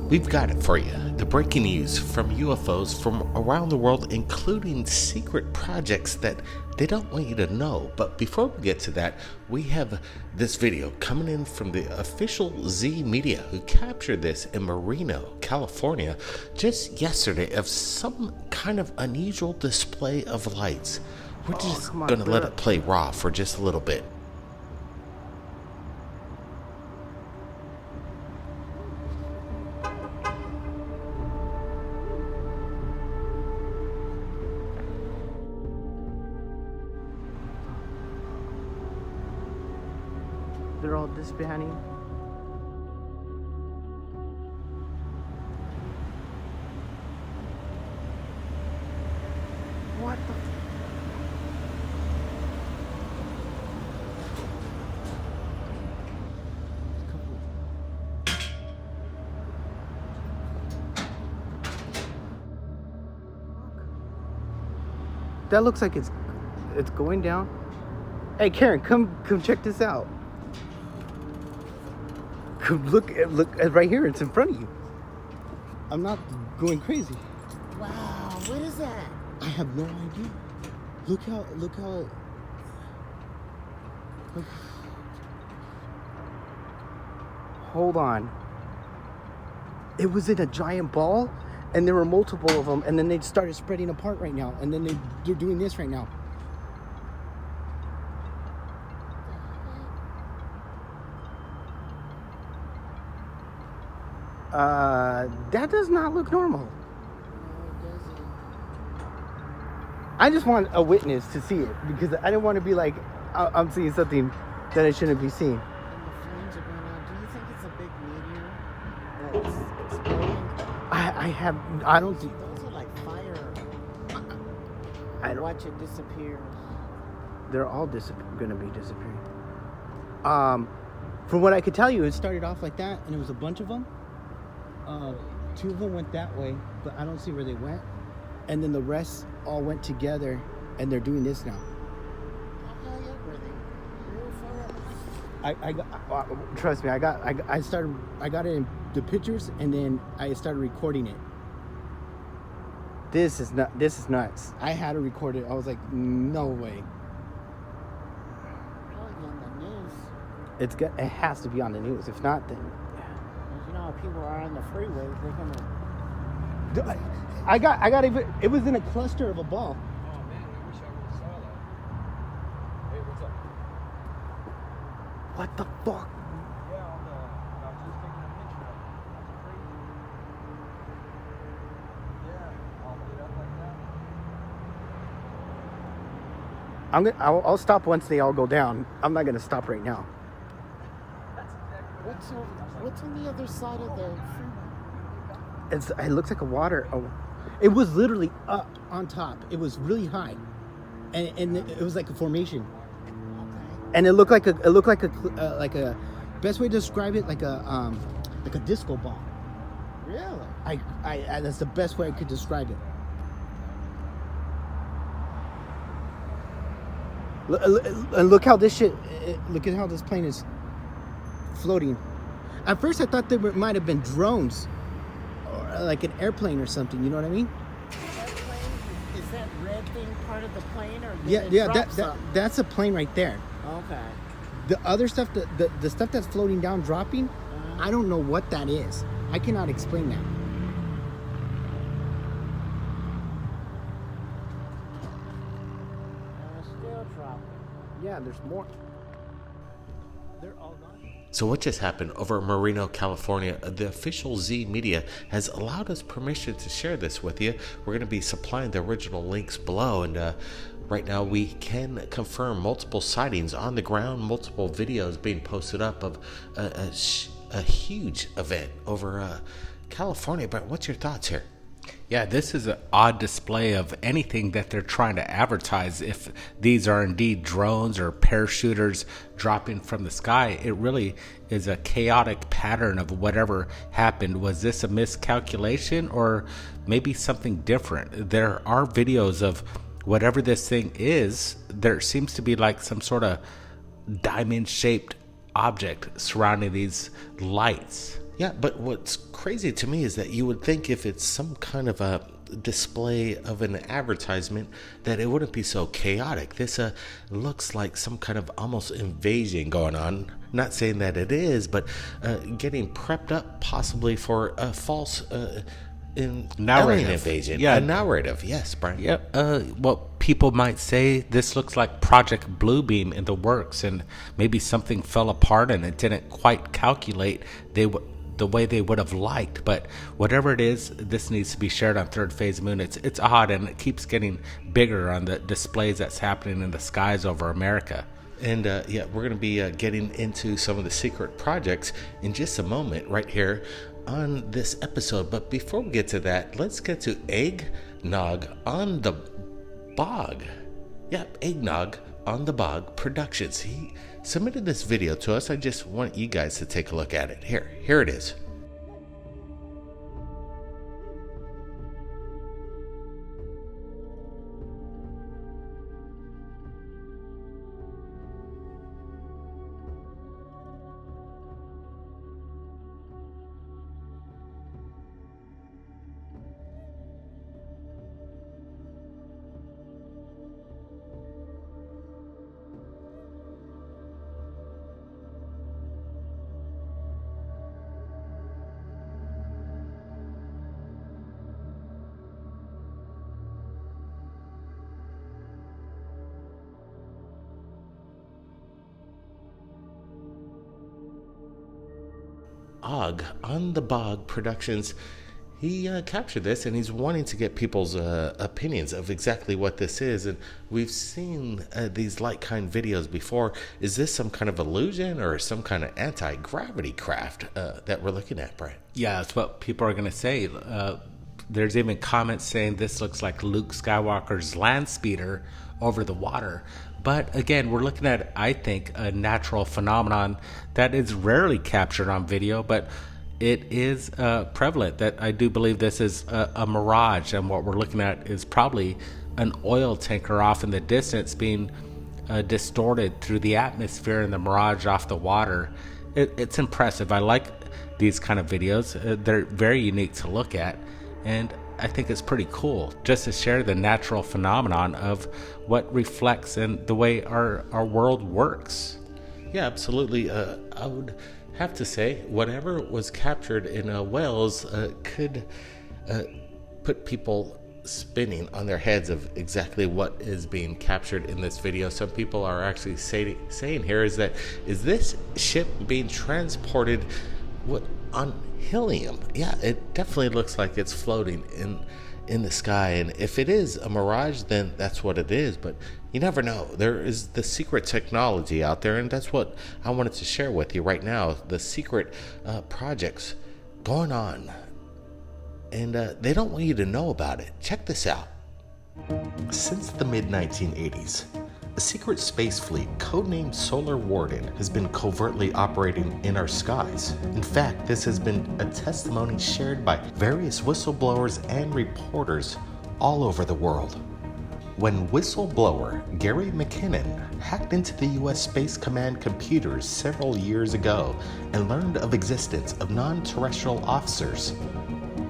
We've got it for you. The breaking news from UFOs from around the world, including secret projects that they don't want you to know. But before we get to that, we have this video coming in from the official Z Media, who captured this in Moreno, California, just yesterday, of some kind of unusual display of lights. We're just going to let it play raw for just a little bit. They're all disbanding. What the? That looks like it's going down. Hey Karen, come check this out. Look right here, it's in front of you. I'm not going crazy. Wow, what is that? I have no idea. Look how hold on. It was in a giant ball and there were multiple of them, and then they started spreading apart right now, and then they're doing this right now. That does not look normal. I just want a witness to see it, because I don't want to be like, I'm seeing something that I shouldn't be seeing. And the flames are going out. Do you think it's a big meteor that's exploding? I don't see. Those are like fire. I don't. Watch it disappear. They're all going to be disappearing. From what I could tell you, it started off like that, and it was a bunch of them. Two of them went that way, but I don't see where they went. And then the rest all went together, and they're doing this now. How high up were they? Real far up? Trust me, I got it in the pictures, and then I started recording it. This is nuts. I had to record it. I was like, no way. Probably on the news. It has to be on the news. If not, then. You know, if people are on the freeway, they're gonna. I got even. It was in a cluster of a ball. Oh man, I wish I would have saw that. Hey, what's up? What the fuck? Yeah, I was just taking a picture of it. That's crazy. Yeah, all lit up like that. I'll stop once they all go down. I'm not gonna stop right now. What's on the other side of the freeway? It looks like a water. Oh, it was literally up on top. It was really high, and it was like a formation. Okay. And it looked like a best way to describe it, like a disco ball. Really? I that's the best way I could describe it. Look how this shit. Look at how this plane is floating. At first I thought they might have been drones, or like an airplane or something, you know what I mean? Is that red thing part of the plane, or that's a plane right there. Okay. The other stuff, the stuff that's floating down, dropping, I don't know what that is. I cannot explain that. Still dropping. Yeah, there's more. They're all gone. So what just happened over in Moreno, California? The official Z Media has allowed us permission to share this with you. We're going to be supplying the original links below, and right now we can confirm multiple sightings on the ground, multiple videos being posted up of a huge event over California. But what's your thoughts here? Yeah, this is an odd display of anything that they're trying to advertise. If these are indeed drones or parachuters dropping from the sky, it really is a chaotic pattern of whatever happened. Was this a miscalculation or maybe something different? There are videos of whatever this thing is. There seems to be like some sort of diamond-shaped object surrounding these lights. Yeah, but what's crazy to me is that you would think if it's some kind of a display of an advertisement that it wouldn't be so chaotic. This looks like some kind of almost invasion going on. Not saying that it is, but getting prepped up possibly for a false alien invasion. Yeah, a narrative. Yes, Brian. Yep. Well, people might say this looks like Project Bluebeam in the works, and maybe something fell apart and it didn't quite calculate the way they would have liked. But whatever it is, this needs to be shared on Third Phase Moon. It's odd, and it keeps getting bigger on the displays that's happening in the skies over America. And yeah, we're going to be getting into some of the secret projects in just a moment right here on this episode. But before we get to that, let's get to Eggnog on the Bog. Yep, Eggnog on the Bog Productions. He submitted this video to us. I just want you guys to take a look at it. Here it is. Og on the Bog Productions. He captured this, and he's wanting to get people's opinions of exactly what this is. And we've seen these like-kind videos before. Is this some kind of illusion or some kind of anti-gravity craft that we're looking at, Brian? Yeah, that's what people are going to say. There's even comments saying this looks like Luke Skywalker's land speeder over the water. But again, we're looking at, I think, a natural phenomenon that is rarely captured on video, but it is prevalent. That I do believe this is a mirage, and what we're looking at is probably an oil tanker off in the distance being distorted through the atmosphere and the mirage off the water. It's impressive. I like these kind of videos. They're very unique to look at, and I think it's pretty cool just to share the natural phenomenon of what reflects in the way our world works. Yeah, absolutely. I would have to say whatever was captured in Wales could put people spinning on their heads of exactly what is being captured in this video. Some people are actually saying here is this ship being transported on helium? Yeah, it definitely looks like it's floating in the sky, and if it is a mirage, then that's what it is. But you never know. There is the secret technology out there, and that's what I wanted to share with you right now. The secret projects going on, and they don't want you to know about it. Check this out. Since the mid-1980s, a secret space fleet codenamed Solar Warden has been covertly operating in our skies. In fact, this has been a testimony shared by various whistleblowers and reporters all over the world. When whistleblower Gary McKinnon hacked into the U.S. Space Command computers several years ago and learned of existence of non-terrestrial officers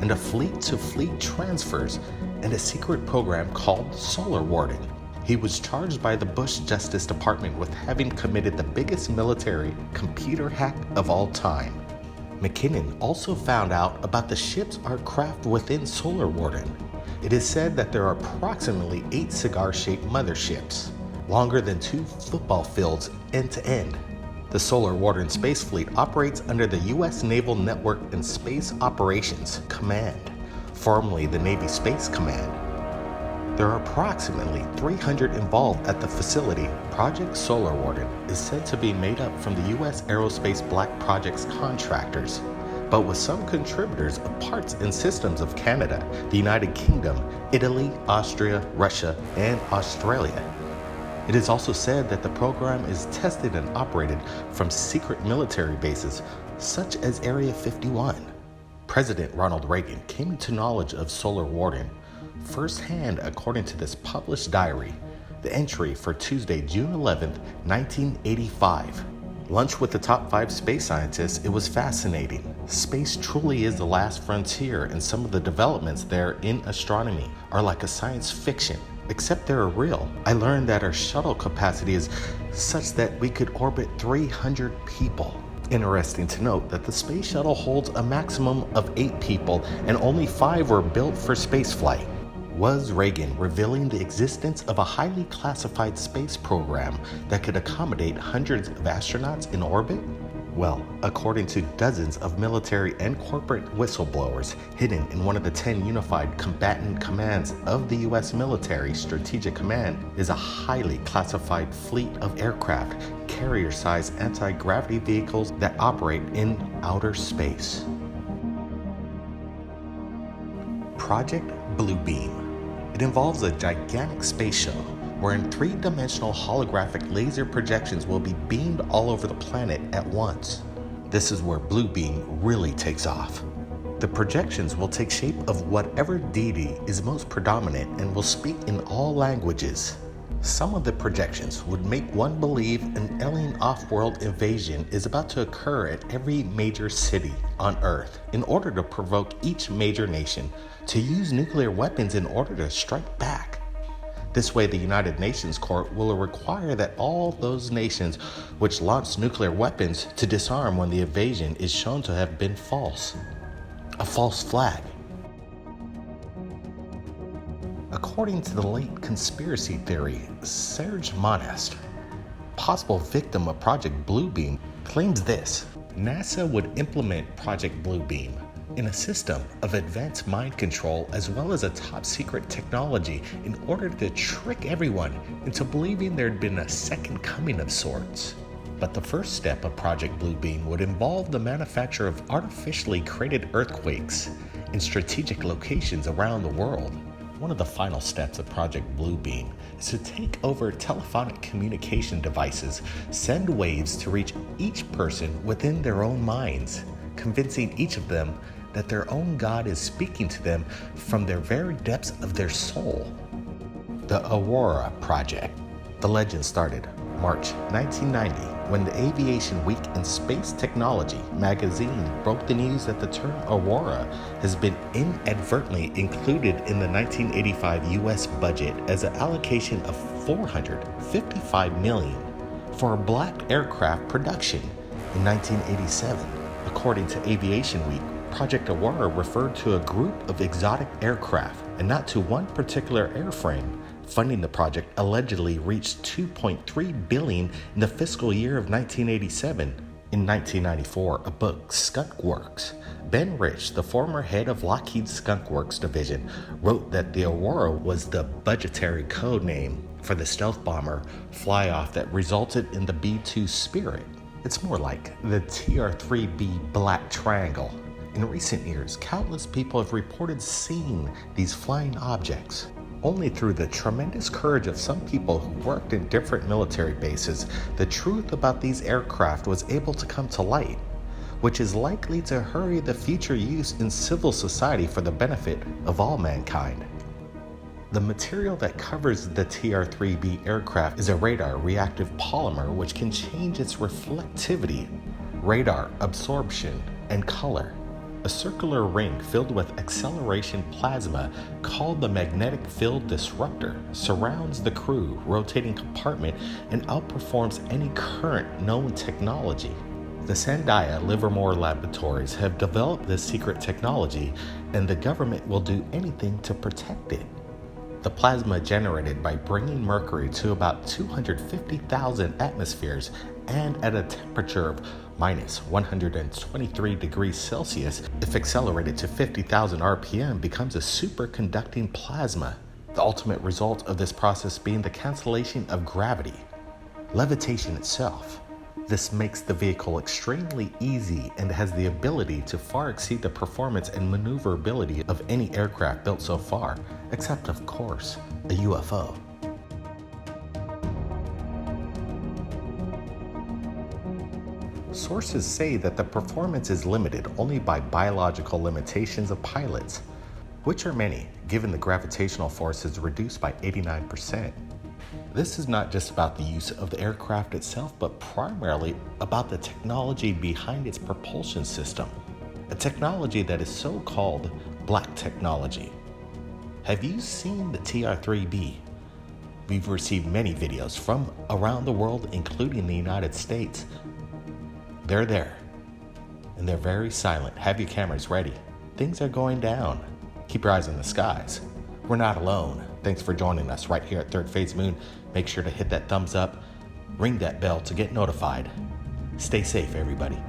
and of fleet-to-fleet transfers and a secret program called Solar Warden, he was charged by the Bush Justice Department with having committed the biggest military computer hack of all time. McKinnon also found out about the ship's aircraft within Solar Warden. It is said that there are approximately 8 cigar-shaped motherships, longer than 2 football fields end to end. The Solar Warden Space Fleet operates under the U.S. Naval Network and Space Operations Command, formerly the Navy Space Command. There are approximately 300 involved at the facility. Project Solar Warden is said to be made up from the U.S. Aerospace Black Projects contractors, but with some contributors of parts and systems of Canada, the United Kingdom, Italy, Austria, Russia, and Australia. It is also said that the program is tested and operated from secret military bases, such as Area 51. President Ronald Reagan came into knowledge of Solar Warden firsthand, according to this published diary, the entry for Tuesday, June 11th, 1985. Lunch with the top 5 space scientists, it was fascinating. Space truly is the last frontier, and some of the developments there in astronomy are like a science fiction, except they're real. I learned that our shuttle capacity is such that we could orbit 300 people. Interesting to note that the space shuttle holds a maximum of 8 people, and only 5 were built for spaceflight. Was Reagan revealing the existence of a highly classified space program that could accommodate hundreds of astronauts in orbit? Well, according to dozens of military and corporate whistleblowers, hidden in one of the 10 unified combatant commands of the U.S. Military Strategic Command is a highly classified fleet of aircraft, carrier-sized anti-gravity vehicles that operate in outer space. Project Bluebeam. It involves a gigantic space shuttle wherein 3-dimensional holographic laser projections will be beamed all over the planet at once. This is where Bluebeam really takes off. The projections will take shape of whatever deity is most predominant and will speak in all languages. Some of the projections would make one believe an alien off-world invasion is about to occur at every major city on Earth in order to provoke each major nation to use nuclear weapons in order to strike back. This way, the United Nations Court will require that all those nations which launch nuclear weapons to disarm when the invasion is shown to have been false. A false flag. According to the late conspiracy theory, Serge Monast, possible victim of Project Bluebeam, claims this: NASA would implement Project Bluebeam in a system of advanced mind control as well as a top secret technology in order to trick everyone into believing there'd been a second coming of sorts. But the first step of Project Bluebeam would involve the manufacture of artificially created earthquakes in strategic locations around the world. One of the final steps of Project Bluebeam is to take over telephonic communication devices, send waves to reach each person within their own minds, convincing each of them that their own God is speaking to them from their very depths of their soul. The Aurora Project. The legend started March 1990 when the Aviation Week and Space Technology magazine broke the news that the term Aurora has been inadvertently included in the 1985 U.S. budget as an allocation of $455 million for black aircraft production in 1987. According to Aviation Week, Project Aurora referred to a group of exotic aircraft and not to one particular airframe. Funding the project allegedly reached $2.3 billion in the fiscal year of 1987. In 1994, a book, Skunk Works. Ben Rich, the former head of Lockheed's Skunk Works division, wrote that the Aurora was the budgetary code name for the stealth bomber fly-off that resulted in the B-2 Spirit. It's more like the TR-3B Black Triangle. In recent years, countless people have reported seeing these flying objects. Only through the tremendous courage of some people who worked in different military bases, the truth about these aircraft was able to come to light, which is likely to hurry the future use in civil society for the benefit of all mankind. The material that covers the TR-3B aircraft is a radar reactive polymer which can change its reflectivity, radar absorption, and color. A circular ring filled with acceleration plasma called the magnetic field disruptor surrounds the crew rotating compartment and outperforms any current known technology. The Sandia Livermore Laboratories have developed this secret technology, and the government will do anything to protect it. The plasma generated by bringing mercury to about 250,000 atmospheres and at a temperature of minus 123 degrees Celsius, if accelerated to 50,000 RPM, becomes a superconducting plasma. The ultimate result of this process being the cancellation of gravity, levitation itself. This makes the vehicle extremely easy and has the ability to far exceed the performance and maneuverability of any aircraft built so far, except of course, a UFO. Sources say that the performance is limited only by biological limitations of pilots, which are many, given the gravitational force is reduced by 89%. This is not just about the use of the aircraft itself, but primarily about the technology behind its propulsion system. A technology that is so-called black technology. Have you seen the TR-3B? We've received many videos from around the world, including the United States. They're there, and they're very silent. Have your cameras ready. Things are going down. Keep your eyes on the skies. We're not alone. Thanks for joining us right here at Third Phase Moon. Make sure to hit that thumbs up, ring that bell to get notified. Stay safe, everybody.